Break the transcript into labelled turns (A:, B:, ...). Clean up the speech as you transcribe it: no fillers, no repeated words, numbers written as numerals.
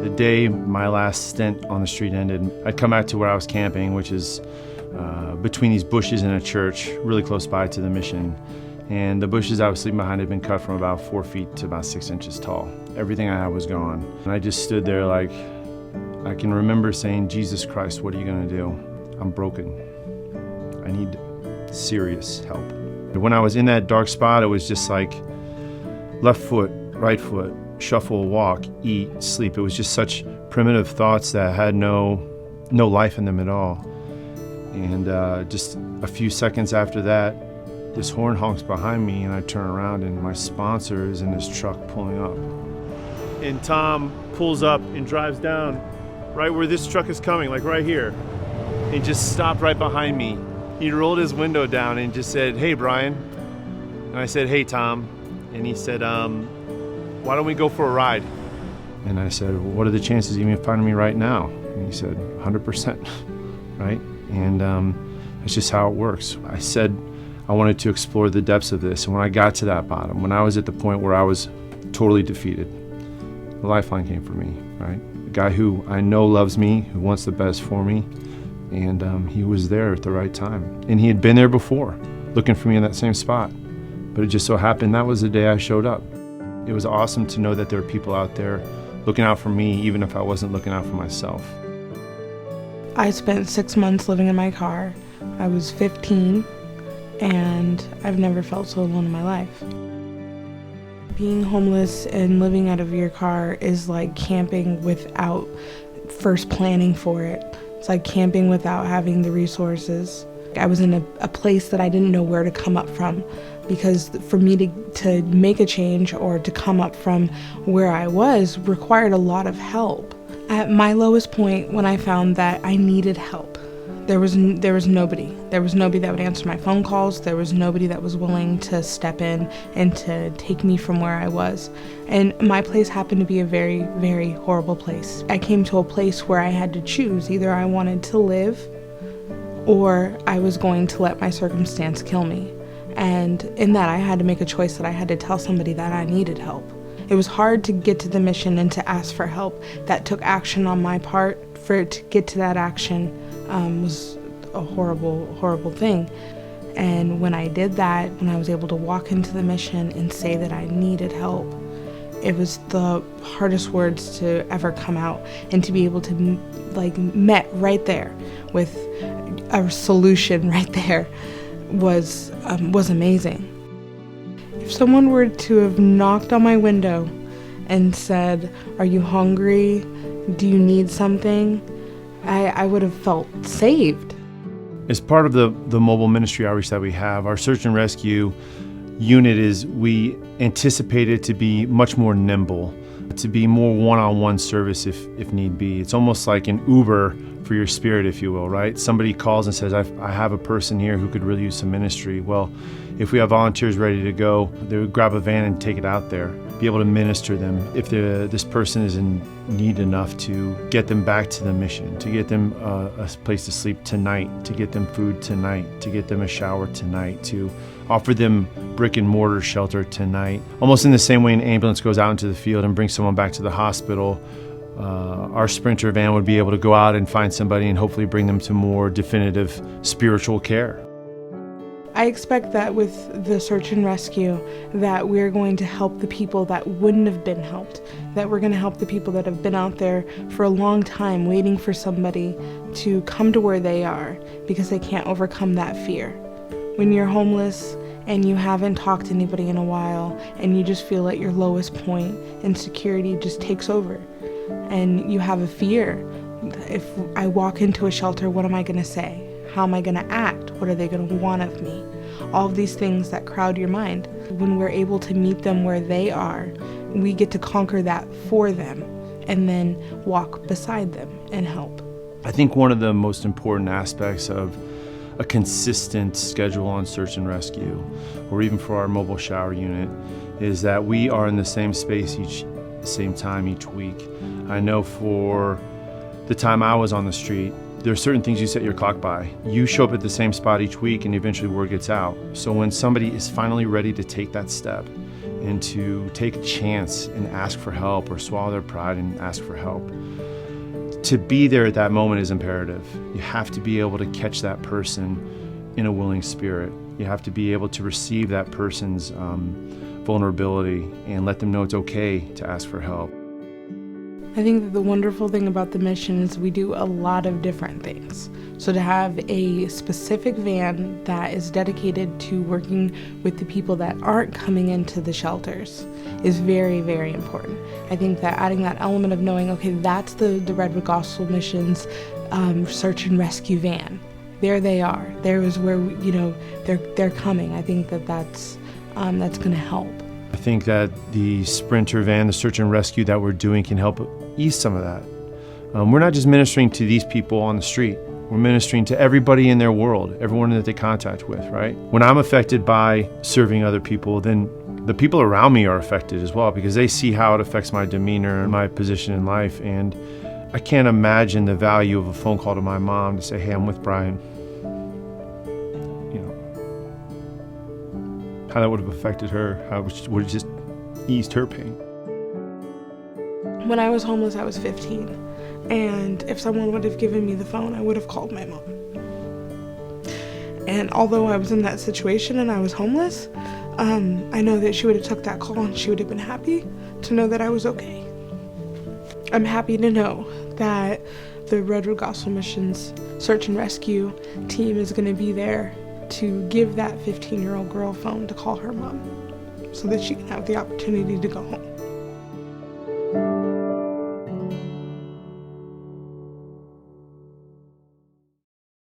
A: The day my last stint on the street ended, I'd come back to where I was camping, which is between these bushes and a church, really close by to the mission. And the bushes I was sleeping behind had been cut from about 4 feet to about 6 inches tall. Everything I had was gone. And I just stood there like, I can remember saying, Jesus Christ, what are you gonna do? I'm broken. I need serious help. When I was in that dark spot, it was just like left foot, right foot, shuffle, walk, eat, sleep. It was just such primitive thoughts that had no life in them at all. And just a few seconds after that, this horn honks behind me, and I turn around, and my sponsor is in this truck pulling up. And Tom pulls up and drives down right where this truck is coming, like right here, and just stopped right behind me. He rolled his window down and just said, "Hey, Brian." And I said, "Hey, Tom." And he said, "Why don't we go for a ride?" And I said, "Well, what are the chances of you finding me right now?" And he said, 100%, right? And that's just how it works. I said I wanted to explore the depths of this. And when I got to that bottom, when I was at the point where I was totally defeated, the lifeline came for me, right? A guy who I know loves me, who wants the best for me. And he was there at the right time. And he had been there before, looking for me in that same spot. But it just so happened that was the day I showed up. It was awesome to know that there were people out there looking out for me, even if I wasn't looking out for myself.
B: I spent 6 months living in my car. I was 15, and I've never felt so alone in my life. Being homeless and living out of your car is like camping without first planning for it. It's like camping without having the resources. I was in a place that I didn't know where to come up from, because for me to make a change or to come up from where I was required a lot of help. At my lowest point, when I found that I needed help, there was nobody. There was nobody that would answer my phone calls. There was nobody that was willing to step in and to take me from where I was. And my place happened to be a very, very horrible place. I came to a place where I had to choose. Either I wanted to live or I was going to let my circumstance kill me. And in that, I had to make a choice that I had to tell somebody that I needed help. It was hard to get to the mission and to ask for help. That took action on my part. For it to get to that action was a horrible, horrible thing. And when I did that, when I was able to walk into the mission and say that I needed help, it was the hardest words to ever come out. And to be able to met right there with a solution right there was amazing. If someone were to have knocked on my window and said, "Are you hungry? Do you need something?" I would have felt saved.
A: As part of the mobile ministry outreach that we have, our search and rescue unit we anticipate it to be much more nimble, to be more one-on-one service if need be. It's almost like an Uber for your spirit, if you will, right? Somebody calls and says, I have a person here who could really use some ministry. Well, if we have volunteers ready to go, they would grab a van and take it out there, be able to minister them. If this person is in need enough, to get them back to the mission, to get them a place to sleep tonight, to get them food tonight, to get them a shower tonight, to offer them brick and mortar shelter tonight. Almost in the same way an ambulance goes out into the field and brings someone back to the hospital, our Sprinter van would be able to go out and find somebody and hopefully bring them to more definitive spiritual care.
B: I expect that with the search and rescue that we're going to help the people that wouldn't have been helped, that we're going to help the people that have been out there for a long time waiting for somebody to come to where they are because they can't overcome that fear. When you're homeless and you haven't talked to anybody in a while and you just feel at your lowest point, insecurity just takes over and you have a fear. If I walk into a shelter, what am I going to say? How am I going to act? What are they going to want of me? All of these things that crowd your mind. When we're able to meet them where they are, we get to conquer that for them and then walk beside them and help.
A: I think one of the most important aspects of a consistent schedule on search and rescue, or even for our mobile shower unit, is that we are in the same space same time each week. I know for the time I was on the street, there are certain things you set your clock by. You show up at the same spot each week and eventually word gets out. So when somebody is finally ready to take that step and to take a chance and ask for help, or swallow their pride and ask for help. To be there at that moment is imperative. You have to be able to catch that person in a willing spirit. You have to be able to receive that person's vulnerability and let them know it's okay to ask for help.
B: I think that the wonderful thing about the mission is we do a lot of different things. So to have a specific van that is dedicated to working with the people that aren't coming into the shelters is very, very important. I think that adding that element of knowing, okay, that's the Redwood Gospel Mission's search and rescue van. There they are. There is where, they're coming. I think that that's going to help.
A: I think that the Sprinter van, the search and rescue that we're doing, can help ease some of that. We're not just ministering to these people on the street. We're ministering to everybody in their world, everyone that they contact with, right? When I'm affected by serving other people, then the people around me are affected as well, because they see how it affects my demeanor and my position in life. And I can't imagine the value of a phone call to my mom to say, hey, I'm with Brian. How that would have affected her, how it would have just eased her pain.
B: When I was homeless, I was 15. And if someone would have given me the phone, I would have called my mom. And although I was in that situation and I was homeless, I know that she would have took that call and she would have been happy to know that I was okay. I'm happy to know that the Redwood Gospel Mission's search and rescue team is going to be there to give that 15-year-old girl a phone to call her mom so that she can have the opportunity to go home.